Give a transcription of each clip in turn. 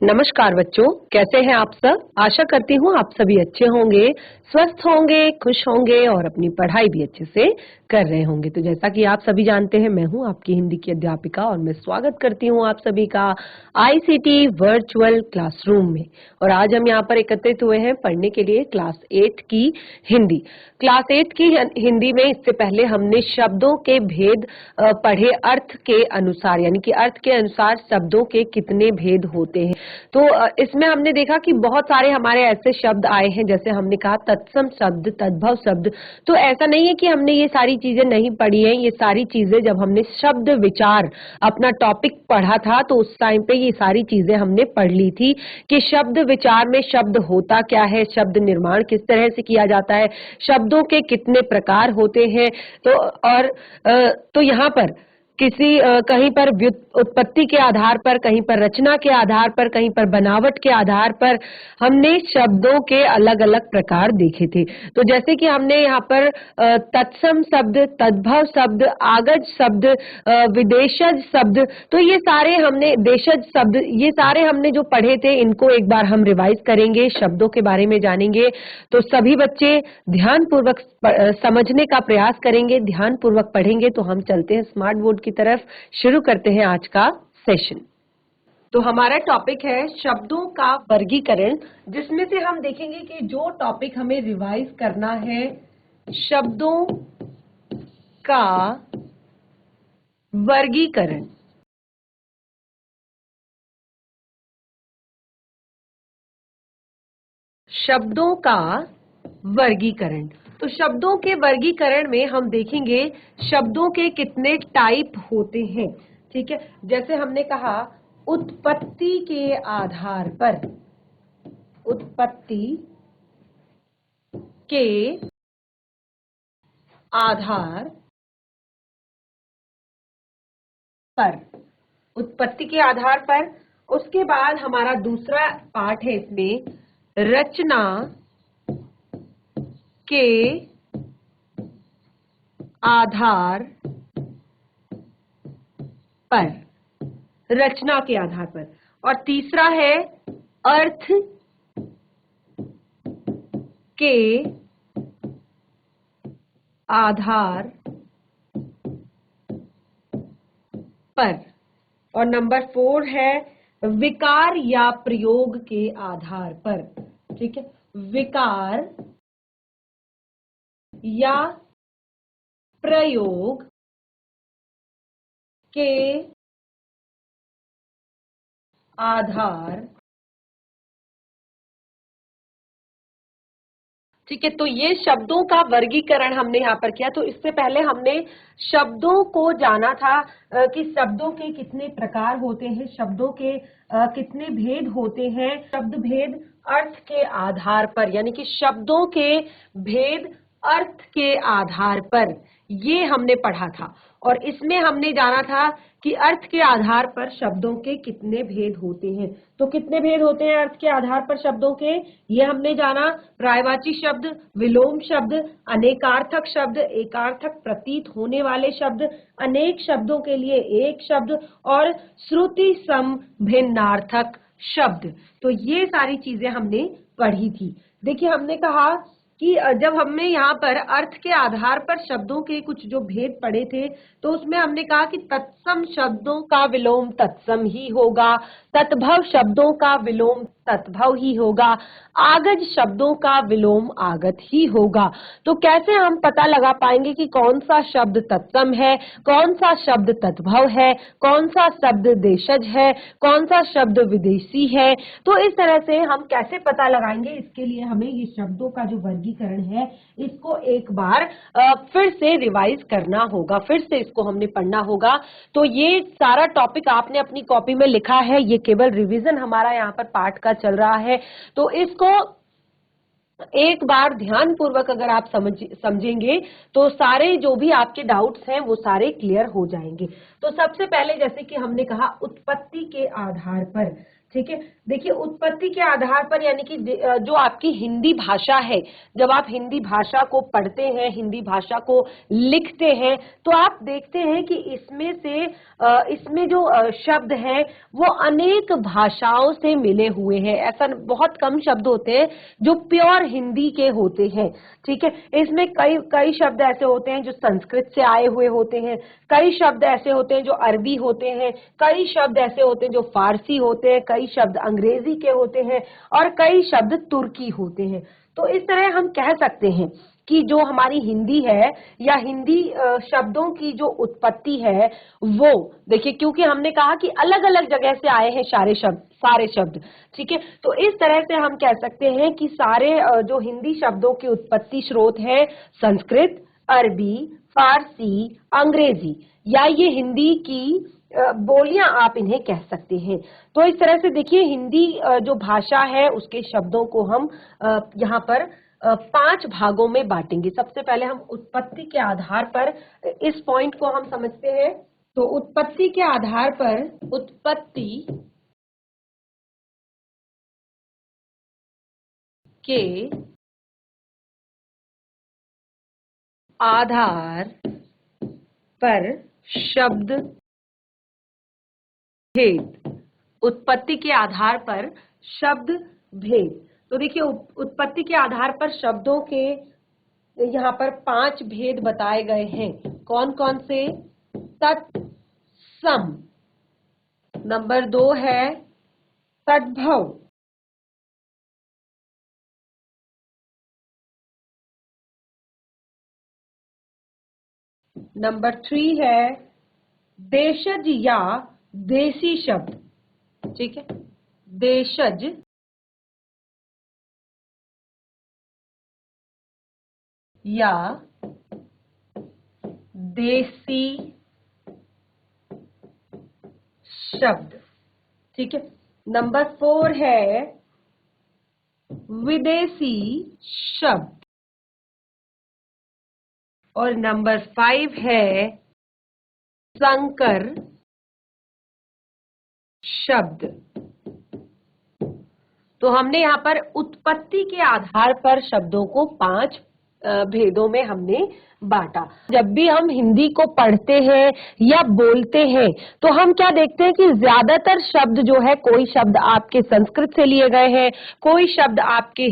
नमस्कार बच्चों, कैसे हैं आप सब। आशा करती हूँ आप सभी अच्छे होंगे, स्वस्थ होंगे, खुश होंगे और अपनी पढ़ाई भी अच्छे से कर रहे होंगे। तो जैसा कि आप सभी जानते हैं, मैं हूँ आपकी हिंदी की अध्यापिका और मैं स्वागत करती हूँ आप सभी का आईसीटी वर्चुअल क्लासरूम में। और आज हम यहाँ पर एकत्रित हुए हैं पढ़ने के लिए क्लास 8 की हिंदी। क्लास 8 की हिंदी में इससे पहले हमने शब्दों के भेद पढ़े, अर्थ के अनुसार, यानी कि अर्थ के अनुसार शब्दों के कितने भेद होते हैं। तो इसमें हमने देखा कि बहुत सारे हमारे ऐसे शब्द आए हैं, जैसे हमने कहा तत्सम शब्द, तद्भव शब्द। तो ऐसा नहीं है कि हमने ये सारी चीजें नहीं पढ़ी हैं। ये सारी चीजें जब हमने शब्द विचार अपना टॉपिक पढ़ा था तो उस टाइम पे ये सारी चीजें हमने पढ़ ली थी कि शब्द विचार में शब्द होता क्या है, शब्द निर्माण किस तरह से किया जाता है, शब्दों के कितने प्रकार होते हैं। तो यहाँ पर कहीं पर उत्पत्ति के आधार पर, कहीं पर रचना के आधार पर, कहीं पर बनावट के आधार पर हमने शब्दों के अलग अलग प्रकार देखे थे। तो जैसे कि हमने यहाँ पर तत्सम शब्द, तद्भव शब्द, आगज शब्द, विदेशज शब्द, तो ये सारे हमने, देशज शब्द, ये सारे हमने जो पढ़े थे, इनको एक बार हम रिवाइज करेंगे, शब्दों के बारे में जानेंगे। तो सभी बच्चे ध्यान पूर्वक समझने का प्रयास करेंगे, ध्यान पूर्वक पढ़ेंगे। तो हम चलते हैं स्मार्ट बोर्ड की तरफ, शुरू करते हैं आज का सेशन। तो हमारा टॉपिक है शब्दों का वर्गीकरण, जिसमें से हम देखेंगे कि जो टॉपिक हमें रिवाइज करना है, शब्दों का वर्गीकरण। शब्दों का वर्गीकरण। तो शब्दों के वर्गीकरण में हम देखेंगे शब्दों के कितने टाइप होते हैं। ठीक है, जैसे हमने कहा उत्पत्ति के आधार पर, उत्पत्ति के आधार पर, उत्पत्ति के आधार पर। उसके बाद हमारा दूसरा पार्ट है इसमें, रचना के आधार पर, रचना के आधार पर। और तीसरा है अर्थ के आधार पर। और नंबर 4 है विकार या प्रयोग के आधार पर। ठीक है, विकार या प्रयोग के आधार। ठीक है, तो ये शब्दों का वर्गीकरण हमने यहाँ पर किया। तो इससे पहले हमने शब्दों को जाना था कि शब्दों के कितने प्रकार होते हैं, शब्दों के कितने भेद होते हैं। शब्द भेद अर्थ के आधार पर, यानी कि शब्दों के भेद अर्थ के आधार पर, ये हमने पढ़ा था। और इसमें हमने जाना था कि अर्थ के आधार पर शब्दों के कितने भेद होते हैं। तो कितने भेद होते हैं अर्थ के आधार पर शब्दों के, ये हमने जाना। पर्यायवाची शब्द, विलोम शब्द, अनेकार्थक शब्द, एकार्थक प्रतीत होने वाले शब्द, अनेक शब्दों के लिए एक शब्द, और श्रुति सम भिन्नार्थक शब्द। तो ये सारी चीजें हमने पढ़ी थी। देखिए, हमने कहा कि जब हमने यहाँ पर अर्थ के आधार पर शब्दों के कुछ जो भेद पढ़े थे, तो उसमें हमने कहा कि तत्सम शब्दों का विलोम तत्सम ही होगा, तद्भव शब्दों का विलोम तद्भव ही होगा, आगज शब्दों का विलोम आगत ही होगा। तो कैसे हम पता लगा पाएंगे कि कौन सा शब्द तत्सम है, कौन सा शब्द तद्भव है, कौन सा शब्द देशज है, कौन सा शब्द विदेशी है। तो इस तरह से हम कैसे पता लगाएंगे, इसके लिए हमें ये शब्दों का जो वर्गीकरण है, इसको एक बार फिर से रिवाइज करना होगा, फिर से इसको हमने पढ़ना होगा। तो ये सारा टॉपिक आपने अपनी कॉपी में लिखा है, ये केवल रिवीजन हमारा यहाँ पर पाठ का चल रहा है। तो इसको एक बार ध्यान पूर्वक अगर आप समझेंगे तो सारे जो भी आपके डाउट्स हैं वो सारे क्लियर हो जाएंगे। तो सबसे पहले, जैसे कि हमने कहा उत्पत्ति के आधार पर, ठीक है। देखिए उत्पत्ति के आधार पर यानी कि जो आपकी हिंदी भाषा है, जब आप हिंदी भाषा को पढ़ते हैं, हिंदी भाषा को लिखते हैं, तो आप देखते हैं कि इसमें से इसमें जो शब्द हैं वो अनेक भाषाओं से मिले हुए हैं। ऐसा बहुत कम शब्द होते हैं जो प्योर हिंदी के होते हैं। ठीक है, इसमें कई कई शब्द ऐसे होते हैं जो संस्कृत से आए हुए होते हैं, कई शब्द ऐसे होते हैं जो अरबी होते हैं, कई शब्द ऐसे होते हैं जो फारसी होते हैं, कई शब्द अंग्रेजी के होते हैं और कई शब्द तुर्की होते हैं। तो इस तरह हम कह सकते हैं कि जो हमारी हिंदी है या हिंदी शब्दों की जो उत्पत्ति है वो देखिए, क्योंकि हमने कहा कि अलग अलग जगह से आए हैं सारे शब्द। ठीक है, तो इस तरह से हम कह सकते हैं कि सारे जो हिंदी शब्दों की उत्पत्ति स्रोत है संस्कृत, अरबी, फारसी, अंग्रेजी, या ये हिंदी की बोलियां आप इन्हें कह सकते हैं। तो इस तरह से देखिए हिंदी जो भाषा है उसके शब्दों को हम यहाँ पर 5 भागों में बांटेंगे। सबसे पहले हम उत्पत्ति के आधार पर इस पॉइंट को हम समझते हैं। तो उत्पत्ति के आधार पर, उत्पत्ति के आधार पर शब्द भेद, उत्पत्ति के आधार पर शब्द भेद। तो देखिए उत्पत्ति के आधार पर शब्दों के यहाँ पर 5 भेद बताए गए हैं। कौन कौन से? तत्सम, नंबर 2 है तद्भव, नंबर 3 है देशज या देसी शब्द। ठीक है, देशज या देसी शब्द। ठीक है, नंबर 4 है विदेशी शब्द और नंबर 5 है संकर शब्द। तो हमने यहाँ पर उत्पत्ति के आधार पर शब्दों को 5 भेदों में हमने बांटा। जब भी हम हिंदी को पढ़ते हैं या बोलते हैं तो हम क्या देखते हैं कि ज्यादातर शब्द जो है, कोई शब्द आपके संस्कृत से लिए गए हैं, कोई शब्द आपके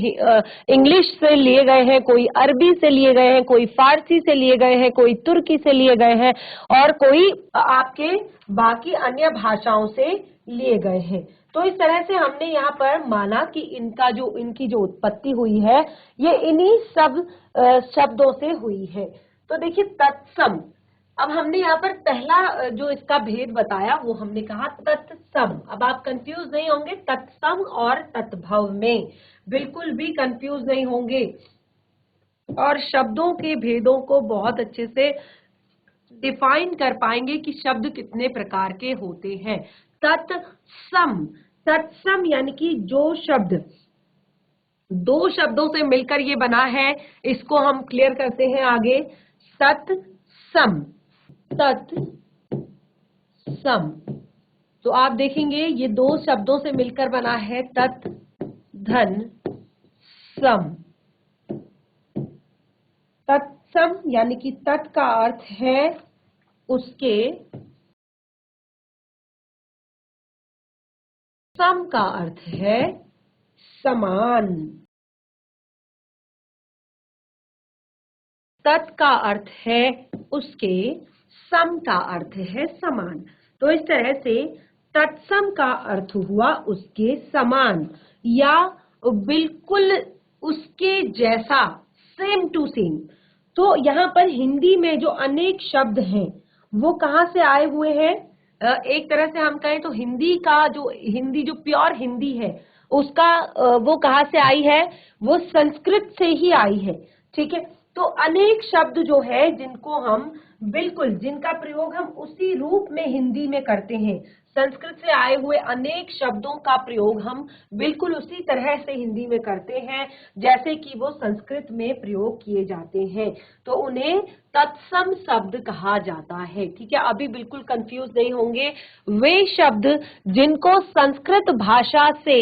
इंग्लिश से लिए गए हैं, कोई अरबी से लिए गए हैं, कोई फारसी से लिए गए हैं, कोई तुर्की से लिए गए हैं और कोई आपके बाकी अन्य भाषाओं से लिए गए हैं। तो इस तरह से हमने यहाँ पर माना कि इनकी जो उत्पत्ति हुई है ये इन्हीं सब शब्दों से हुई है। तो देखिए तत्सम, अब हमने यहाँ पर पहला जो इसका भेद बताया वो हमने कहा तत्सम। अब आप कंफ्यूज नहीं होंगे तत्सम और तत्भव में, बिल्कुल भी कंफ्यूज नहीं होंगे और शब्दों के भेदों को बहुत अच्छे से डिफाइन कर पाएंगे कि शब्द कितने प्रकार के होते हैं। तत्सम, तत्सम यानी कि जो शब्द 2 शब्दों से मिलकर ये बना है, इसको हम क्लियर करते हैं आगे। तत्सम, तत्सम, तो आप देखेंगे ये 2 शब्दों से मिलकर बना है तत् धन सम। तत्सम यानी कि तत् का अर्थ है उसके, सम का अर्थ है समान, तत् का अर्थ है उसके, सम का अर्थ है समान। तो इस तरह से तत्सम का अर्थ हुआ उसके समान या बिल्कुल उसके जैसा, सेम टू सेम। तो यहाँ पर हिंदी में जो अनेक शब्द हैं वो कहाँ से आए हुए हैं? एक तरह से हम कहें तो हिंदी जो प्योर हिंदी है उसका वो कहाँ से आई है? वो संस्कृत से ही आई है। ठीक है, तो अनेक शब्द जो है जिनको हम बिल्कुल, जिनका प्रयोग हम उसी रूप में हिंदी में करते हैं, संस्कृत से आए हुए अनेक शब्दों का प्रयोग हम बिल्कुल उसी तरह से हिंदी में करते हैं जैसे कि वो संस्कृत में प्रयोग किए जाते हैं, तो उन्हें तत्सम शब्द कहा जाता है। ठीक है, अभी बिल्कुल कंफ्यूज नहीं होंगे। वे शब्द जिनको संस्कृत भाषा से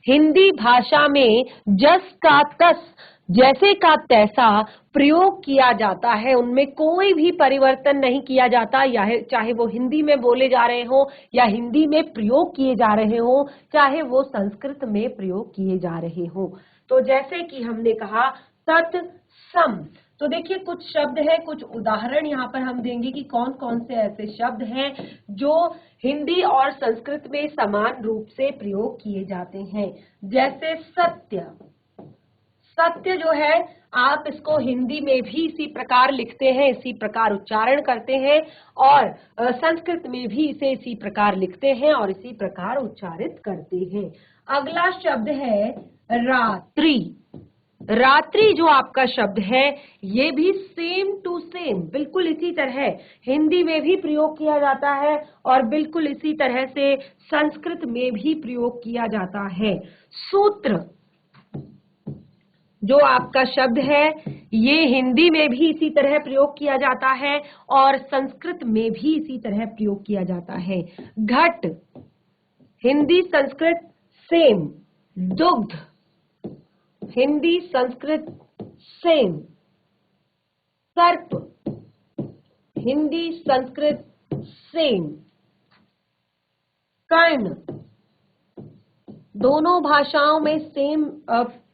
हिंदी भाषा में जस का तस, जैसे का तैसा प्रयोग किया जाता है, उनमें कोई भी परिवर्तन नहीं किया जाता, या चाहे वो हिंदी में बोले जा रहे हो या हिंदी में प्रयोग किए जा रहे हो, चाहे वो संस्कृत में प्रयोग किए जा रहे हो। तो जैसे कि हमने कहा तत्सम, तो देखिए कुछ शब्द है, कुछ उदाहरण यहाँ पर हम देंगे कि कौन कौन से ऐसे शब्द हैं जो हिंदी और संस्कृत में समान रूप से प्रयोग किए जाते हैं। जैसे सत्य, सत्य जो है आप इसको हिंदी में भी इसी प्रकार लिखते हैं, इसी प्रकार उच्चारण करते हैं, और संस्कृत में भी इसे इसी प्रकार लिखते हैं और इसी प्रकार उच्चारित करते हैं। अगला शब्द है रात्रि। रात्रि जो आपका शब्द है ये भी सेम टू सेम बिल्कुल इसी तरह हिंदी में भी प्रयोग किया जाता है और बिल्कुल इसी तरह से संस्कृत में भी प्रयोग किया जाता है। सूत्र जो आपका शब्द है ये हिंदी में भी इसी तरह प्रयोग किया जाता है और संस्कृत में भी इसी तरह प्रयोग किया जाता है। घट, हिंदी संस्कृत सेम। दुग्ध, हिंदी संस्कृत सेम। सर्प, हिंदी संस्कृत सेम। कर्ण, दोनों भाषाओं में सेम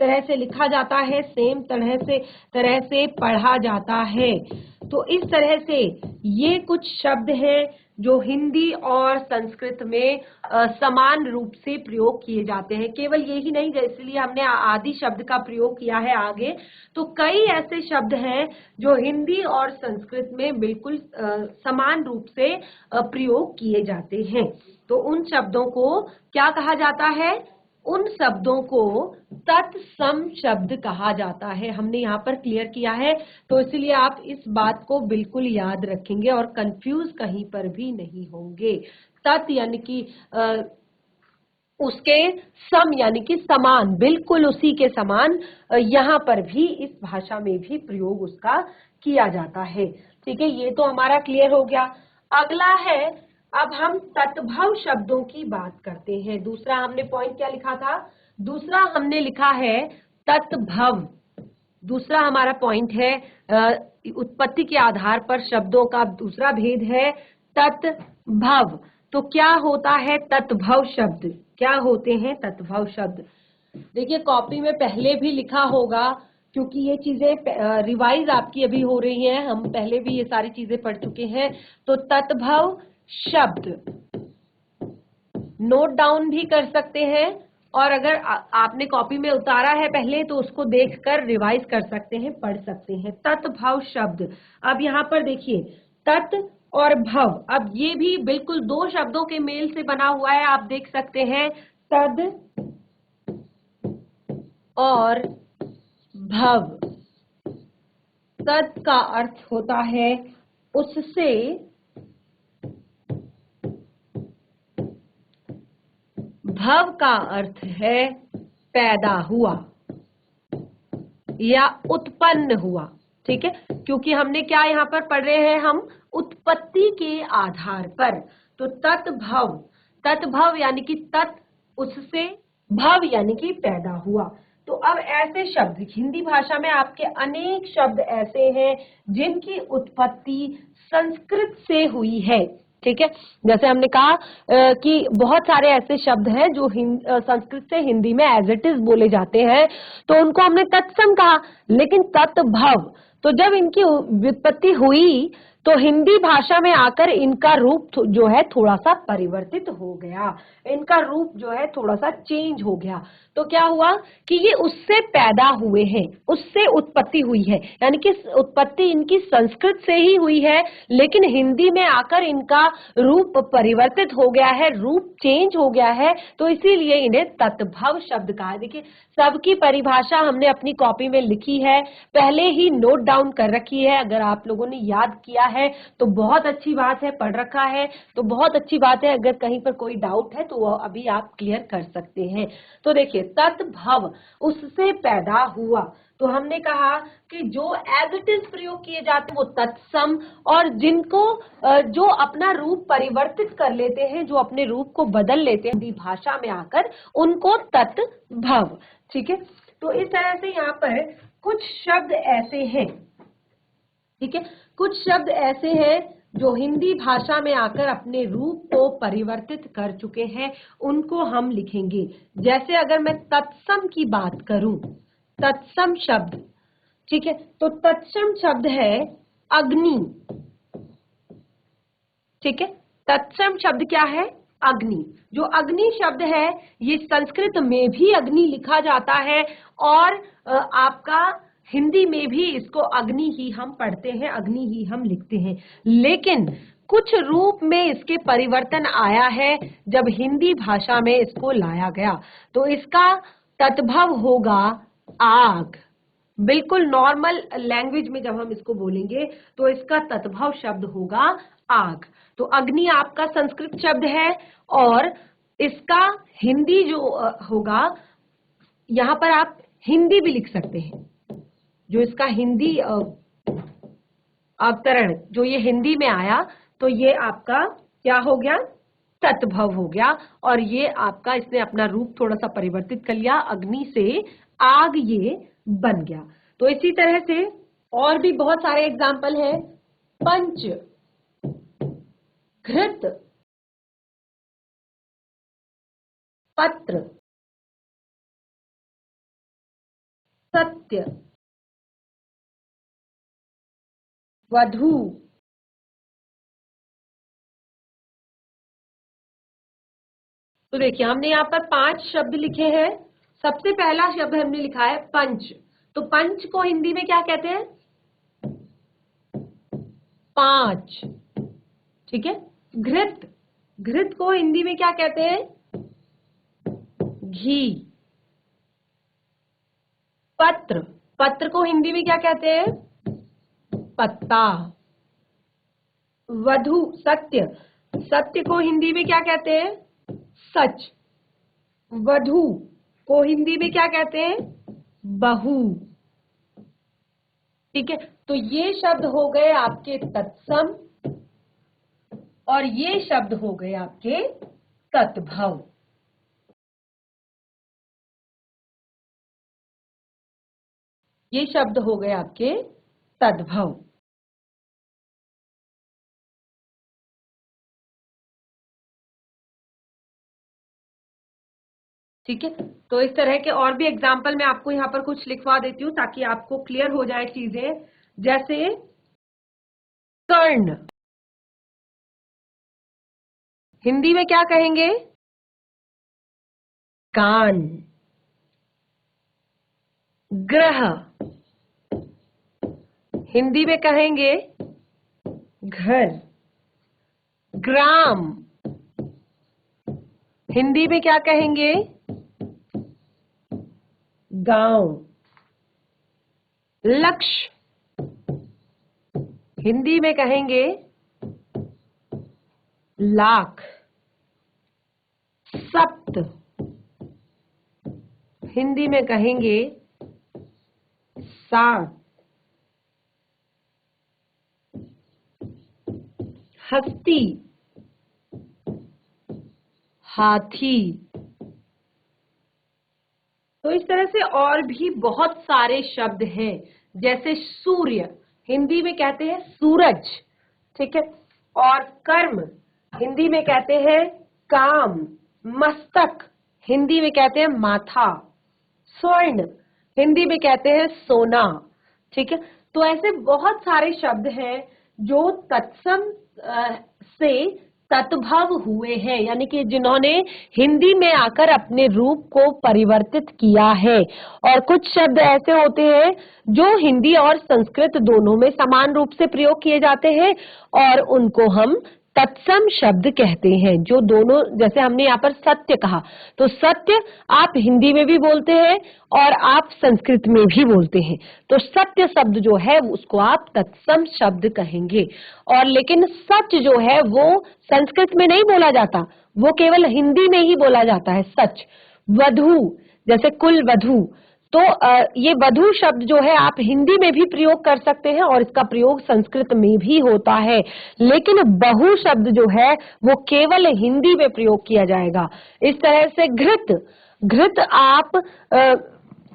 तरह से लिखा जाता है, सेम तरह से पढ़ा जाता है। तो इस तरह से ये कुछ शब्द हैं जो हिंदी और संस्कृत में समान रूप से प्रयोग किए जाते हैं। केवल यही नहीं, इसलिए हमने आदि शब्द का प्रयोग किया है आगे, तो कई ऐसे शब्द हैं जो हिंदी और संस्कृत में बिल्कुल समान रूप से प्रयोग किए जाते हैं। तो उन शब्दों को क्या कहा जाता है? उन शब्दों को तत्सम शब्द कहा जाता है। हमने यहाँ पर क्लियर किया है, तो इसलिए आप इस बात को बिल्कुल याद रखेंगे और कंफ्यूज कहीं पर भी नहीं होंगे। तत् यानी कि उसके सम यानी कि समान, बिल्कुल उसी के समान यहाँ पर भी इस भाषा में भी प्रयोग उसका किया जाता है। ठीक है, ये तो हमारा क्लियर हो गया। अगला है, अब हम तत्भव शब्दों की बात करते हैं। दूसरा हमने पॉइंट क्या लिखा था? दूसरा हमने लिखा है तत्भव। दूसरा हमारा पॉइंट है उत्पत्ति के आधार पर शब्दों का दूसरा भेद है तत्भव। तो क्या होता है तत्भव शब्द? क्या होते हैं तत्भव शब्द? देखिए कॉपी में पहले भी लिखा होगा, क्योंकि ये चीजें रिवाइज आपकी अभी हो रही हैं, हम पहले भी ये सारी चीजें पढ़ चुके हैं। तो तत्भव शब्द नोट डाउन भी कर सकते हैं, और अगर आपने कॉपी में उतारा है पहले तो उसको देखकर रिवाइज कर सकते हैं, पढ़ सकते हैं। तत्भव शब्द, अब यहाँ पर देखिए तत् और भव, अब ये भी बिल्कुल दो शब्दों के मेल से बना हुआ है। आप देख सकते हैं तद और भव। तद का अर्थ होता है उससे, भव का अर्थ है पैदा हुआ या उत्पन्न हुआ। ठीक है, क्योंकि हमने क्या यहाँ पर पढ़ रहे हैं, हम उत्पत्ति के आधार पर। तो तत्भव, तत्भव यानी कि तत् उससे, भव यानी कि पैदा हुआ। तो अब ऐसे शब्द हिंदी भाषा में आपके अनेक शब्द ऐसे हैं जिनकी उत्पत्ति संस्कृत से हुई है। ठीक है, जैसे हमने कहा कि बहुत सारे ऐसे शब्द हैं जो संस्कृत से हिंदी में एज इट इज बोले जाते हैं, तो उनको हमने तत्सम कहा। लेकिन तत्भव, तो जब इनकी व्युत्पत्ति हुई तो हिंदी भाषा में आकर इनका रूप जो है थोड़ा सा परिवर्तित हो गया, इनका रूप जो है थोड़ा सा चेंज हो गया। तो क्या हुआ कि ये उससे पैदा हुए हैं, उससे उत्पत्ति हुई है, यानी कि उत्पत्ति इनकी संस्कृत से ही हुई है, लेकिन हिंदी में आकर इनका रूप परिवर्तित हो गया है, रूप चेंज हो गया है, तो इसीलिए इन्हें तत्भव शब्द कहा है। देखिए सबकी परिभाषा हमने अपनी कॉपी में लिखी है, पहले ही नोट डाउन कर रखी है। अगर आप लोगों ने याद किया है तो बहुत अच्छी बात है, पढ़ रखा है तो बहुत अच्छी बात है। अगर कहीं पर कोई डाउट है तो वो अभी आप क्लियर कर सकते हैं। तो देखिए, तत्भव, उससे पैदा हुआ, तो हमने कहा कि जो एज इट इज प्रयोग किए जाते हैं वो तत्सम, और जिनको जो अपना रूप परिवर्तित कर लेते हैं, जो अपने रूप को बदल लेते हैं हिंदी भाषा में आकर, उनको तत्भव। ठीक है, तो इस तरह से यहाँ पर कुछ शब्द ऐसे हैं, ठीक है, कुछ शब्द ऐसे हैं जो हिंदी भाषा में आकर अपने रूप को परिवर्तित कर चुके हैं, उनको हम लिखेंगे। जैसे अगर मैं तत्सम की बात करूं, तत्सम शब्द, ठीक है, तो तत्सम शब्द है अग्नि। ठीक है, तत्सम शब्द क्या है? अग्नि। जो अग्नि शब्द है ये संस्कृत में भी अग्नि लिखा जाता है और आपका हिंदी में भी इसको अग्नि ही हम पढ़ते हैं, अग्नि ही हम लिखते हैं। लेकिन कुछ रूप में इसके परिवर्तन आया है जब हिंदी भाषा में इसको लाया गया, तो इसका तत्भव होगा आग। बिल्कुल नॉर्मल लैंग्वेज में जब हम इसको बोलेंगे तो इसका तत्भव शब्द होगा आग। तो अग्नि आपका संस्कृत शब्द है और इसका हिंदी जो होगा, यहाँ पर आप हिंदी भी लिख सकते हैं, जो इसका हिंदी अवतरण जो ये हिंदी में आया तो ये आपका क्या हो गया? तत्भव हो गया। और ये आपका, इसने अपना रूप थोड़ा सा परिवर्तित कर लिया, अग्नि से आग ये बन गया। तो इसी तरह से और भी बहुत सारे एग्जाम्पल हैं। पंच, घृत, पत्र, सत्य, वधू, तो देखिए हमने यहाँ पर 5 शब्द लिखे हैं। सबसे पहला शब्द हमने लिखा है पंच। तो पंच को हिंदी में क्या कहते हैं? 5। ठीक है। घृत, घृत को हिंदी में क्या कहते हैं? घी। पत्र, पत्र को हिंदी में क्या कहते हैं? पत्ता। वधू, सत्य, सत्य को हिंदी में क्या कहते हैं? सच। वधू को हिंदी में क्या कहते हैं? बहू। ठीक है, तो ये शब्द हो गए आपके तत्सम और ये शब्द हो गए आपके तत्भव। ये शब्द हो गए आपके तद्भव। ठीक है, तो इस तरह के और भी एग्जाम्पल मैं आपको यहाँ पर कुछ लिखवा देती हूँ ताकि आपको क्लियर हो जाए चीजें। जैसे कर्ण, हिंदी में क्या कहेंगे? कान। ग्रह, हिंदी में कहेंगे घर। ग्राम, हिंदी में क्या कहेंगे? गांव। लक्ष्य, हिंदी में कहेंगे लाख। सप्त, हिंदी में कहेंगे 7। हस्ती, हाथी। तो इस तरह से और भी बहुत सारे शब्द हैं। जैसे सूर्य, हिंदी में कहते हैं सूरज। ठीक है, और कर्म, हिंदी में कहते हैं काम। मस्तक, हिंदी में कहते हैं माथा। स्वर्ण, हिंदी में कहते हैं सोना। ठीक है, तो ऐसे बहुत सारे शब्द हैं जो तत्सम से तत्भव हुए हैं, यानी कि जिन्होंने हिंदी में आकर अपने रूप को परिवर्तित किया है। और कुछ शब्द ऐसे होते हैं जो हिंदी और संस्कृत दोनों में समान रूप से प्रयोग किए जाते हैं और उनको हम तत्सम शब्द कहते हैं। जो दोनों, जैसे हमने यहाँ पर सत्य कहा, तो सत्य आप हिंदी में भी बोलते हैं और आप संस्कृत में भी बोलते हैं, तो सत्य शब्द जो है उसको आप तत्सम शब्द कहेंगे। और लेकिन सच जो है वो संस्कृत में नहीं बोला जाता, वो केवल हिंदी में ही बोला जाता है सच। वधू, जैसे कुल वधू, तो ये वधू शब्द जो है आप हिंदी में भी प्रयोग कर सकते हैं और इसका प्रयोग संस्कृत में भी होता है, लेकिन बहु शब्द जो है वो केवल हिंदी में प्रयोग किया जाएगा। इस तरह से घृत, घृत आप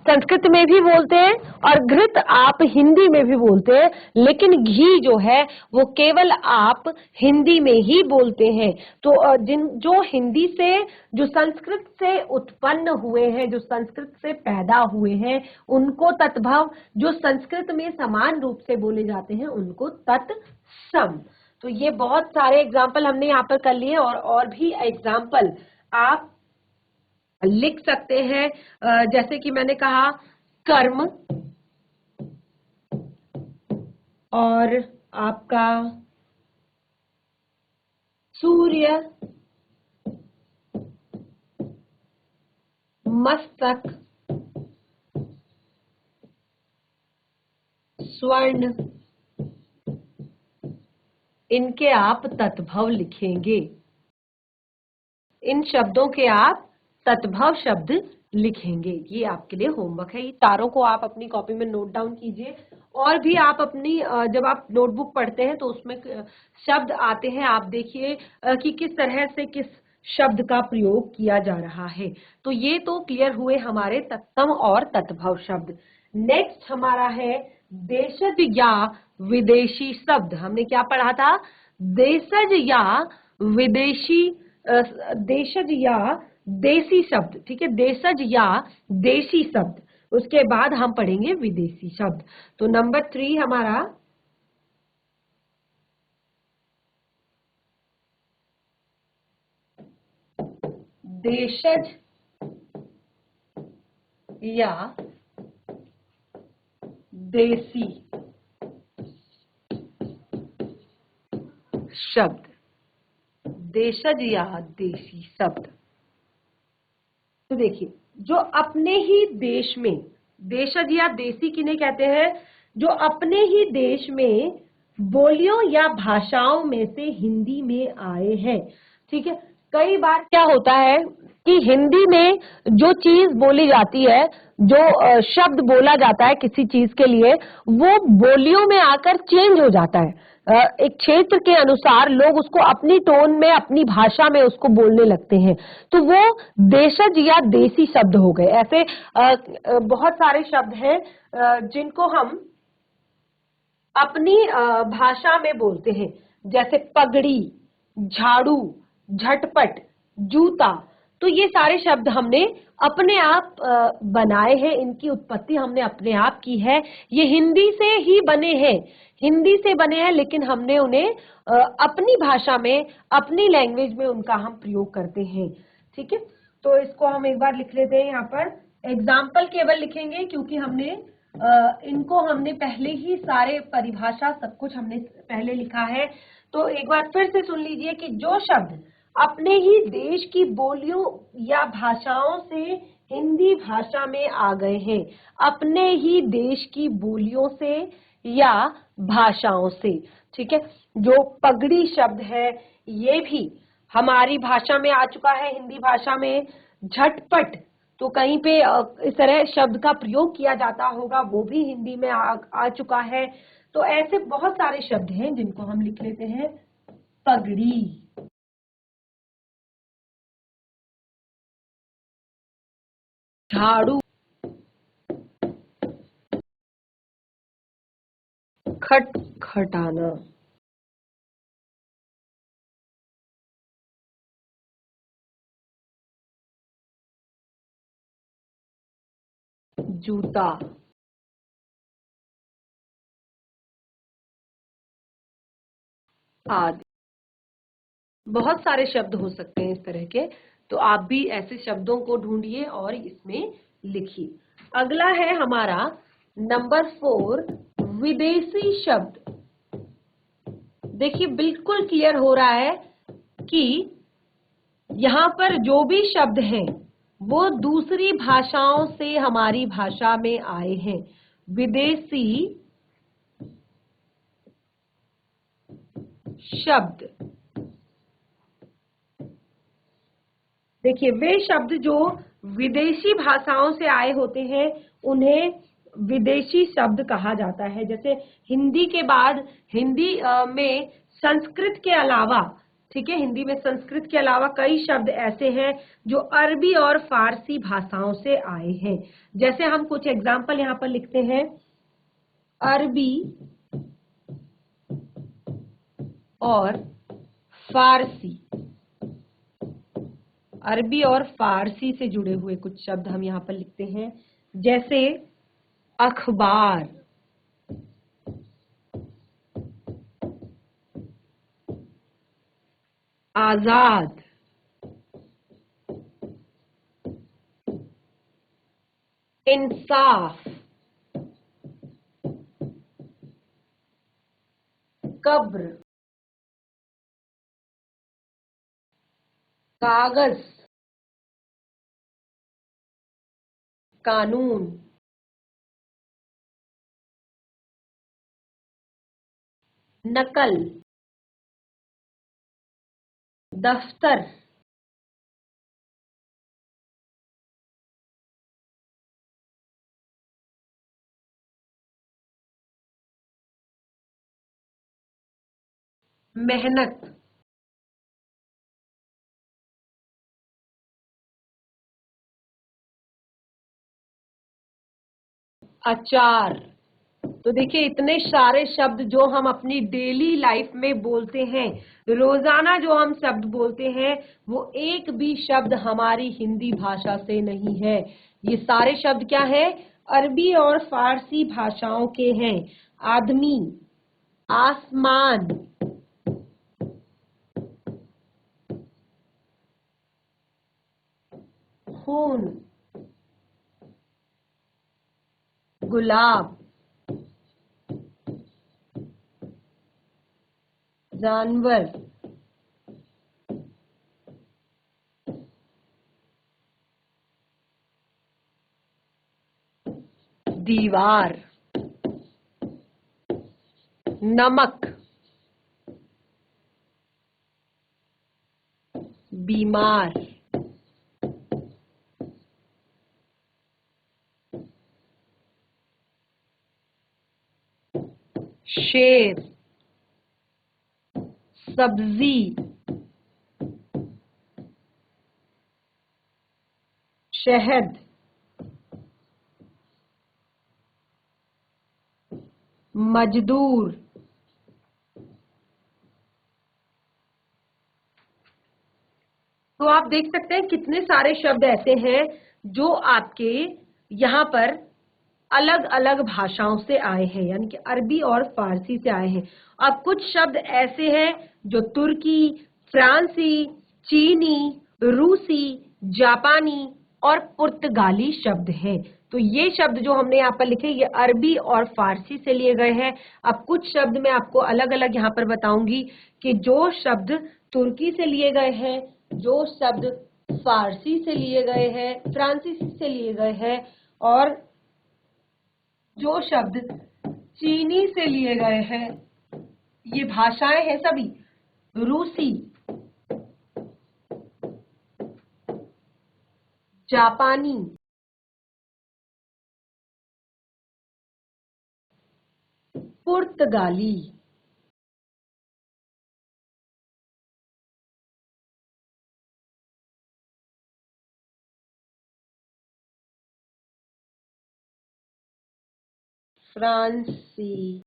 संस्कृत में भी बोलते हैं और घृत आप हिंदी में भी बोलते हैं, लेकिन घी जो है वो केवल आप हिंदी में ही बोलते हैं। तो जो हिंदी से, जो संस्कृत से उत्पन्न हुए हैं, जो संस्कृत से पैदा हुए हैं, उनको तत्भव, जो संस्कृत में समान रूप से बोले जाते हैं उनको तत्सम। तो ये बहुत सारे एग्जाम्पल हमने यहाँ पर कर लिए और भी एग्जाम्पल आप लिख सकते हैं। जैसे कि मैंने कहा कर्म, और आपका सूर्य, मस्तक, स्वर्ण, इनके आप तत्भव लिखेंगे। इन शब्दों के आप तत्भव शब्द लिखेंगे। ये आपके लिए होमवर्क है। ये चारों को आप अपनी कॉपी में नोट डाउन कीजिए। और भी आप अपनी, जब आप नोटबुक पढ़ते हैं तो उसमें शब्द आते हैं, आप देखिए कि किस तरह से किस शब्द का प्रयोग किया जा रहा है। तो ये तो क्लियर हुए हमारे तत्सम और तत्भव शब्द। नेक्स्ट हमारा है देशज या विदेशी शब्द। हमने क्या पढ़ा था? देशज या विदेशी, देशज या देसी शब्द, ठीक है, देशज या देशी शब्द। उसके बाद हम पढ़ेंगे विदेशी शब्द। तो नंबर 3 हमारा देशज या देसी शब्द। देशज या देशी शब्द। तो देखिए, जो अपने ही देश में, देशज या देसी किन्हें कहते हैं? जो अपने ही देश में बोलियों या भाषाओं में से हिंदी में आए हैं, ठीक है। कई बार क्या होता है कि हिंदी में जो चीज बोली जाती है, जो शब्द बोला जाता है किसी चीज के लिए, वो बोलियों में आकर चेंज हो जाता है। एक क्षेत्र के अनुसार लोग उसको अपनी टोन में, अपनी भाषा में उसको बोलने लगते हैं, तो वो देशज या देसी शब्द हो गए। ऐसे बहुत सारे शब्द हैं जिनको हम अपनी भाषा में बोलते हैं, जैसे पगड़ी, झाड़ू, झटपट, जूता। तो ये सारे शब्द हमने अपने आप बनाए हैं, इनकी उत्पत्ति हमने अपने आप की है। ये हिंदी से ही बने हैं, हिंदी से बने हैं, लेकिन हमने उन्हें अपनी भाषा में, अपनी लैंग्वेज में उनका हम प्रयोग करते हैं, ठीक है। तो इसको हम एक बार लिख लेते हैं। यहाँ पर एग्जाम्पल केवल लिखेंगे क्योंकि हमने इनको हमने पहले ही सारे परिभाषा सब कुछ हमने पहले लिखा है। तो एक बार फिर से सुन लीजिए कि जो शब्द अपने ही देश की बोलियों या भाषाओं से हिंदी भाषा में आ गए हैं, अपने ही देश की बोलियों से या भाषाओं से, ठीक है। जो पगड़ी शब्द है ये भी हमारी भाषा में आ चुका है, हिंदी भाषा में। झटपट, तो कहीं पे इस तरह शब्द का प्रयोग किया जाता होगा, वो भी हिंदी में आ चुका है। तो ऐसे बहुत सारे शब्द हैं जिनको हम लिख लेते हैं पगड़ी, झाड़ू, खटखटाना, जूता, आदि। बहुत सारे शब्द हो सकते हैं इस तरह के। तो आप भी ऐसे शब्दों को ढूंढिए और इसमें लिखिए। अगला है हमारा नंबर 4 विदेशी शब्द। देखिए बिल्कुल क्लियर हो रहा है कि यहाँ पर जो भी शब्द हैं वो दूसरी भाषाओं से हमारी भाषा में आए हैं। विदेशी शब्द, देखिए वे शब्द जो विदेशी भाषाओं से आए होते हैं उन्हें विदेशी शब्द कहा जाता है। जैसे हिंदी के बाद हिंदी में संस्कृत के अलावा, ठीक है, हिंदी में संस्कृत के अलावा कई शब्द ऐसे हैं जो अरबी और फारसी भाषाओं से आए हैं। जैसे हम कुछ एग्जाम्पल यहाँ पर लिखते हैं। अरबी और फारसी, अरबी और फारसी से जुड़े हुए कुछ शब्द हम यहाँ पर लिखते हैं। जैसे अखबार, आजाद, इंसाफ, कब्र, कागज, कानून, नकल, दफ्तर, मेहनत, अचार। तो देखिए इतने सारे शब्द जो हम अपनी डेली लाइफ में बोलते हैं, रोजाना जो हम शब्द बोलते हैं, वो एक भी शब्द हमारी हिंदी भाषा से नहीं है। ये सारे शब्द क्या है? अरबी और फारसी भाषाओं के हैं। आदमी, आसमान, खून, गुलाब, जानवर, दीवार, नमक, बीमार, शेर, सब्जी, शहद, मजदूर। तो आप देख सकते हैं कितने सारे शब्द ऐसे हैं जो आपके यहाँ पर अलग अलग भाषाओं से आए हैं, यानी कि अरबी और फारसी से आए हैं। अब कुछ शब्द ऐसे हैं जो तुर्की, फ्रांसी, चीनी, रूसी, जापानी और पुर्तगाली शब्द हैं। तो ये शब्द जो हमने यहाँ पर लिखे ये अरबी और फारसी से लिए गए हैं। अब कुछ शब्द मैं आपको अलग अलग यहाँ पर बताऊंगी कि जो शब्द तुर्की से लिए गए हैं, जो शब्द फारसी से लिए गए हैं, फ्रांसीसी से लिए गए हैं, और जो शब्द चीनी से लिए गए हैं। ये भाषाएं हैं सभी रूसी, जापानी, पुर्तगाली, फ्रांसी।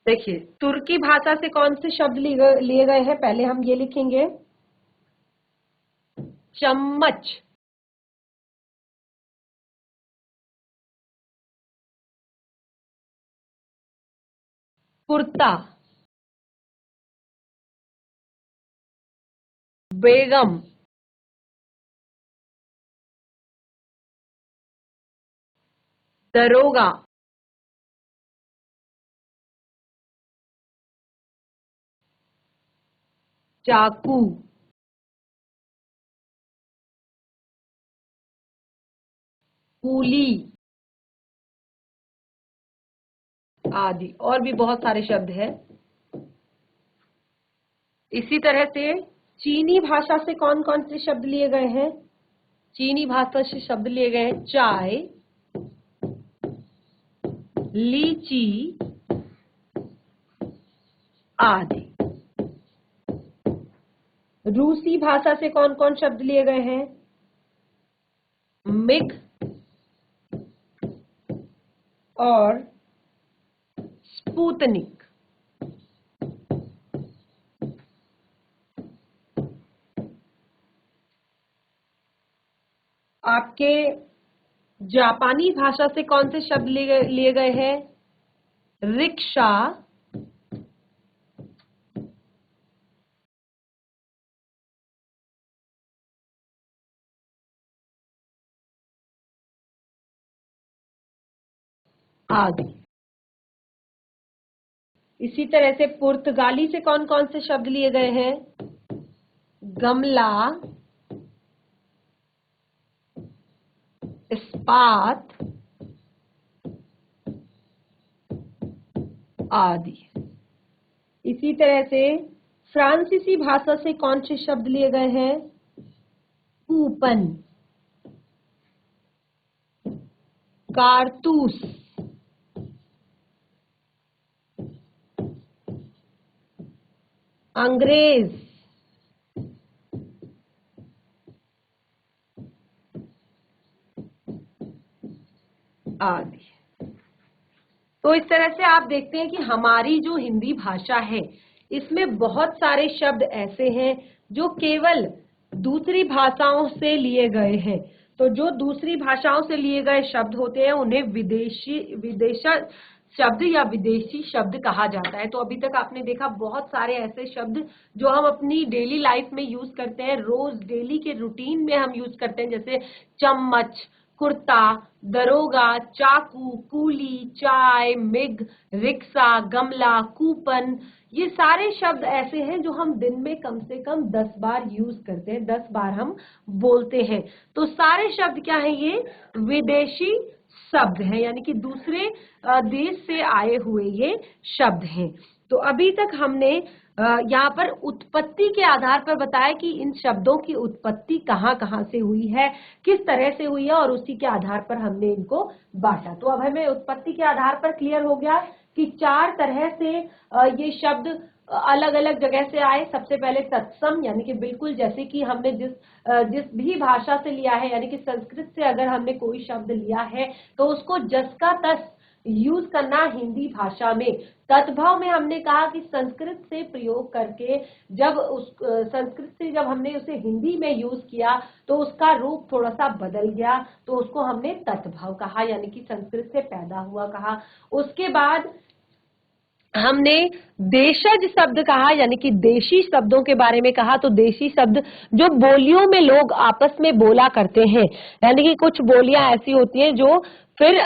देखिए तुर्की भाषा से कौन से शब्द लिए गए हैं, पहले हम ये लिखेंगे। चम्मच, कुर्ता, बेगम, दरोगा, चाकू, कूली आदि। और भी बहुत सारे शब्द हैं। इसी तरह से चीनी भाषा से कौन कौन से शब्द लिए गए हैं? चीनी भाषा से शब्द लिए गए हैं चाय, लीची आदि। रूसी भाषा से कौन कौन शब्द लिए गए हैं? मिग और स्पुतनिक। आपके जापानी भाषा से कौन से शब्द लिए गए हैं? रिक्शा, आदि। इसी तरह से पुर्तगाली से कौन कौन से शब्द लिए गए हैं? गमला, इस्पात आदि। इसी तरह से फ्रांसीसी भाषा से कौन से शब्द लिए गए हैं? कूपन, कारतूस, अंग्रेज आदि। तो इस तरह से आप देखते हैं कि हमारी जो हिंदी भाषा है इसमें बहुत सारे शब्द ऐसे हैं जो केवल दूसरी भाषाओं से लिए गए हैं। तो जो दूसरी भाषाओं से लिए गए शब्द होते हैं उन्हें विदेशी शब्द या विदेशी शब्द कहा जाता है। तो अभी तक आपने देखा बहुत सारे ऐसे शब्द जो हम अपनी डेली लाइफ में यूज करते हैं, रोज डेली के रूटीन में हम यूज करते हैं, जैसे चम्मच, कुर्ता, दरोगा, चाकू, कूली, चाय, मिग, रिक्शा, गमला, कूपन। ये सारे शब्द ऐसे हैं जो हम दिन में कम से कम 10 बार यूज करते हैं, 10 बार हम बोलते हैं। तो सारे शब्द क्या है? ये विदेशी शब्द हैं, यानी कि दूसरे देश से आए हुए ये शब्द हैं। तो अभी तक हमने यहाँ पर उत्पत्ति के आधार पर बताया कि इन शब्दों की उत्पत्ति कहाँ कहाँ से हुई है, किस तरह से हुई है, और उसी के आधार पर हमने इनको बांटा। तो अब हमें उत्पत्ति के आधार पर क्लियर हो गया कि 4 तरह से ये शब्द अलग अलग जगह से आए। सबसे पहले तत्सम, यानी कि बिल्कुल जैसे कि हमने जिस भी भाषा से लिया है, यानी कि संस्कृत से अगर हमने कोई शब्द लिया है तो उसको जस का तस यूज करना हिंदी भाषा में। तद्भव में हमने कहा कि संस्कृत से प्रयोग करके संस्कृत से जब हमने उसे हिंदी में यूज किया तो उसका रूप थोड़ा सा बदल गया, तो उसको हमने तद्भव कहा, यानी कि संस्कृत से पैदा हुआ कहा। उसके बाद हमने देशज शब्द कहा, यानी कि देशी शब्दों के बारे में कहा। तो देशी शब्द जो बोलियों में लोग आपस में बोला करते हैं, यानी कि कुछ बोलियां ऐसी होती हैं जो फिर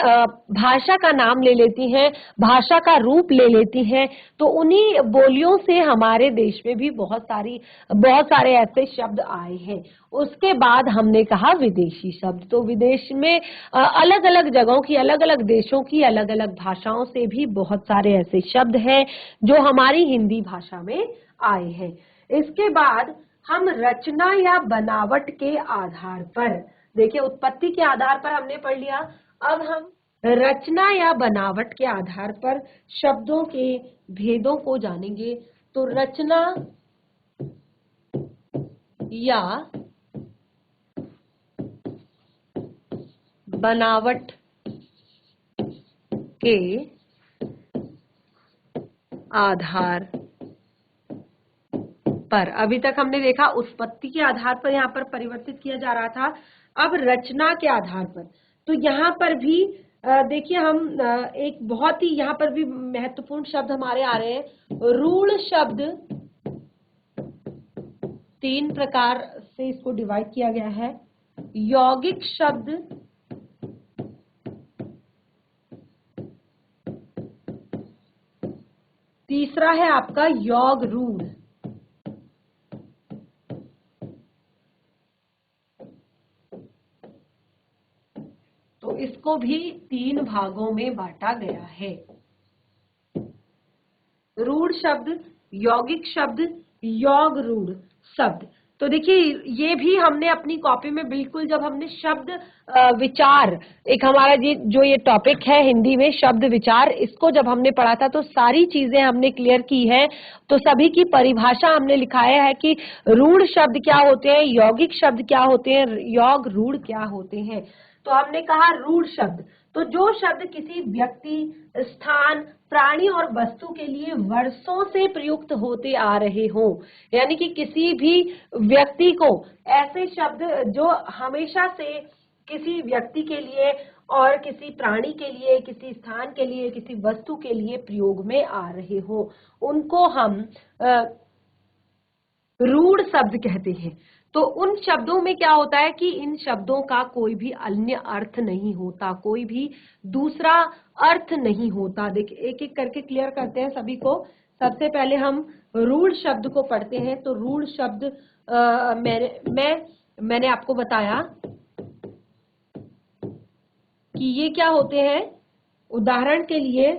भाषा का नाम ले लेती हैं, भाषा का रूप ले लेती हैं। तो उन्हीं बोलियों से हमारे देश में भी बहुत सारे ऐसे शब्द आए हैं। उसके बाद हमने कहा विदेशी शब्द। तो विदेश में अलग अलग जगहों की, अलग अलग देशों की अलग अलग भाषाओं से भी बहुत सारे ऐसे शब्द हैं जो हमारी हिंदी भाषा में आए हैं। इसके बाद हम रचना या बनावट के आधार पर, देखिए उत्पत्ति के आधार पर हमने पढ़ लिया, अब हम रचना या बनावट के आधार पर शब्दों के भेदों को जानेंगे। तो रचना या बनावट के आधार पर, अभी तक हमने देखा उत्पत्ति के आधार पर यहाँ पर परिवर्तित किया जा रहा था, अब रचना के आधार पर। तो यहाँ पर भी देखिए हम एक बहुत ही यहाँ पर भी महत्वपूर्ण शब्द हमारे आ रहे हैं। रूढ़ शब्द 3 प्रकार से इसको डिवाइड किया गया है। यौगिक शब्द तीसरा है आपका योग रूढ़। तो इसको भी 3 भागों में बांटा गया है। रूढ़ शब्द, यौगिक शब्द, योग रूढ़ शब्द। तो देखिए ये भी हमने अपनी कॉपी में बिल्कुल, जब हमने शब्द विचार, एक हमारा ये टॉपिक है हिंदी में शब्द विचार, इसको जब हमने पढ़ा था तो सारी चीजें हमने क्लियर की है। तो सभी की परिभाषा हमने लिखाया है कि रूढ़ शब्द क्या होते हैं, यौगिक शब्द क्या होते हैं, योग रूढ़ क्या होते हैं। तो हमने कहा रूढ़ शब्द, तो जो शब्द किसी व्यक्ति, स्थान, प्राणी और वस्तु के लिए वर्षों से प्रयुक्त होते आ रहे हों, यानी कि किसी भी व्यक्ति को ऐसे शब्द जो हमेशा से किसी व्यक्ति के लिए और किसी प्राणी के लिए, किसी स्थान के लिए, किसी वस्तु के लिए प्रयोग में आ रहे हो, उनको हम रूढ़ शब्द कहते हैं। तो उन शब्दों में क्या होता है कि इन शब्दों का कोई भी अन्य अर्थ नहीं होता, कोई भी दूसरा अर्थ नहीं होता। देखिए एक एक करके क्लियर करते हैं सभी को। सबसे पहले हम रूढ़ शब्द को पढ़ते हैं। तो रूढ़ शब्द मैंने आपको बताया कि ये क्या होते हैं। उदाहरण के लिए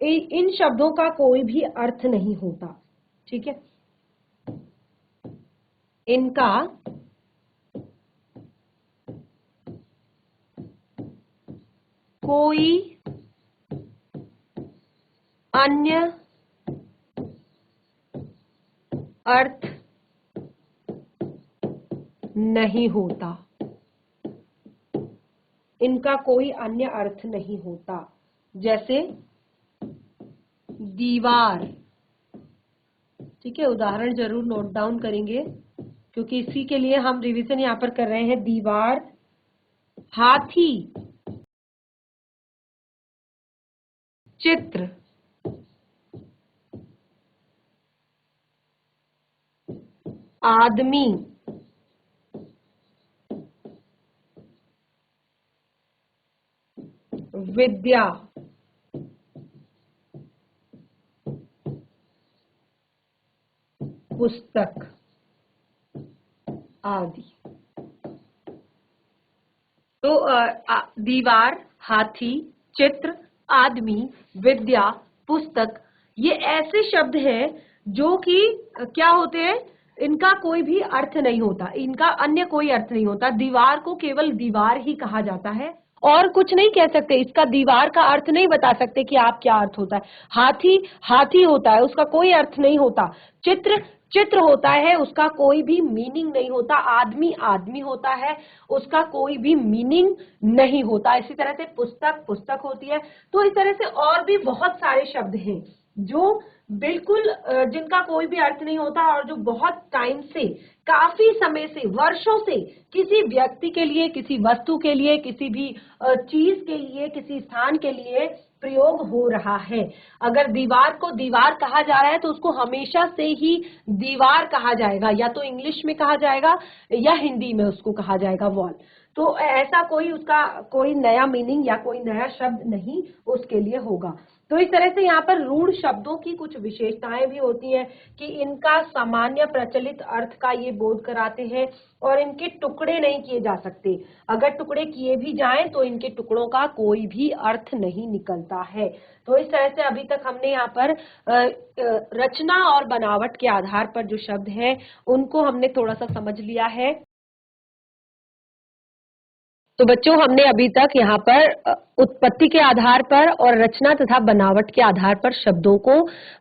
इन शब्दों का कोई भी अर्थ नहीं होता, ठीक है। इनका कोई अन्य अर्थ नहीं होता, इनका कोई अन्य अर्थ नहीं होता। जैसे दीवार, ठीक है, उदाहरण जरूर नोट डाउन करेंगे क्योंकि इसी के लिए हम रिवीजन यहाँ पर कर रहे हैं। दीवार, हाथी, चित्र, आदमी, विद्या, पुस्तक आदि। तो दीवार, हाथी, चित्र, आदमी, विद्या, पुस्तक, ये ऐसे शब्द हैं जो कि क्या होते हैं, इनका कोई भी अर्थ नहीं होता, इनका अन्य कोई अर्थ नहीं होता। दीवार को केवल दीवार ही कहा जाता है और कुछ नहीं कह सकते, इसका दीवार का अर्थ नहीं बता सकते कि आप क्या अर्थ होता है। हाथी, हाथी होता है, उसका कोई अर्थ नहीं होता। चित्र, चित्र होता है, उसका कोई भी मीनिंग नहीं होता। आदमी, आदमी होता है, उसका कोई भी मीनिंग नहीं होता। इसी तरह से पुस्तक, पुस्तक होती है। तो इस तरह से और भी बहुत सारे शब्द हैं जो बिल्कुल जिनका कोई भी अर्थ नहीं होता और जो बहुत टाइम से, काफी समय से, वर्षों से किसी व्यक्ति के लिए, किसी वस्तु के लिए, किसी भी चीज के लिए, किसी स्थान के लिए प्रयोग हो रहा है। अगर दीवार को दीवार कहा जा रहा है तो उसको हमेशा से ही दीवार कहा जाएगा, या तो इंग्लिश में कहा जाएगा या हिंदी में उसको कहा जाएगा वॉल। तो ऐसा कोई उसका कोई नया मीनिंग या कोई नया शब्द नहीं उसके लिए होगा। तो इस तरह से यहाँ पर रूढ़ शब्दों की कुछ विशेषताएं भी होती हैं कि इनका सामान्य प्रचलित अर्थ का ये बोध कराते हैं और इनके टुकड़े नहीं किए जा सकते। अगर टुकड़े किए भी जाएं तो इनके टुकड़ों का कोई भी अर्थ नहीं निकलता है। तो इस तरह से अभी तक हमने यहाँ पर रचना और बनावट के आधार पर जो शब्द हैं उनको हमने थोड़ा सा समझ लिया है। तो बच्चों हमने अभी तक यहाँ पर उत्पत्ति के आधार पर और रचना तथा बनावट के आधार पर शब्दों को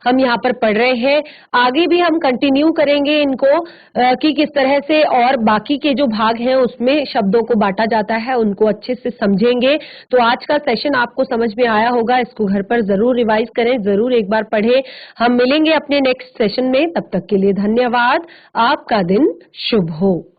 हम यहाँ पर पढ़ रहे हैं। आगे भी हम कंटिन्यू करेंगे इनको कि किस तरह से और बाकी के जो भाग हैं उसमें शब्दों को बांटा जाता है, उनको अच्छे से समझेंगे। तो आज का सेशन आपको समझ में आया होगा, इसको घर पर जरूर रिवाइज करें, जरूर एक बार पढ़ें। हम मिलेंगे अपने नेक्स्ट सेशन में, तब तक के लिए धन्यवाद। आपका दिन शुभ हो।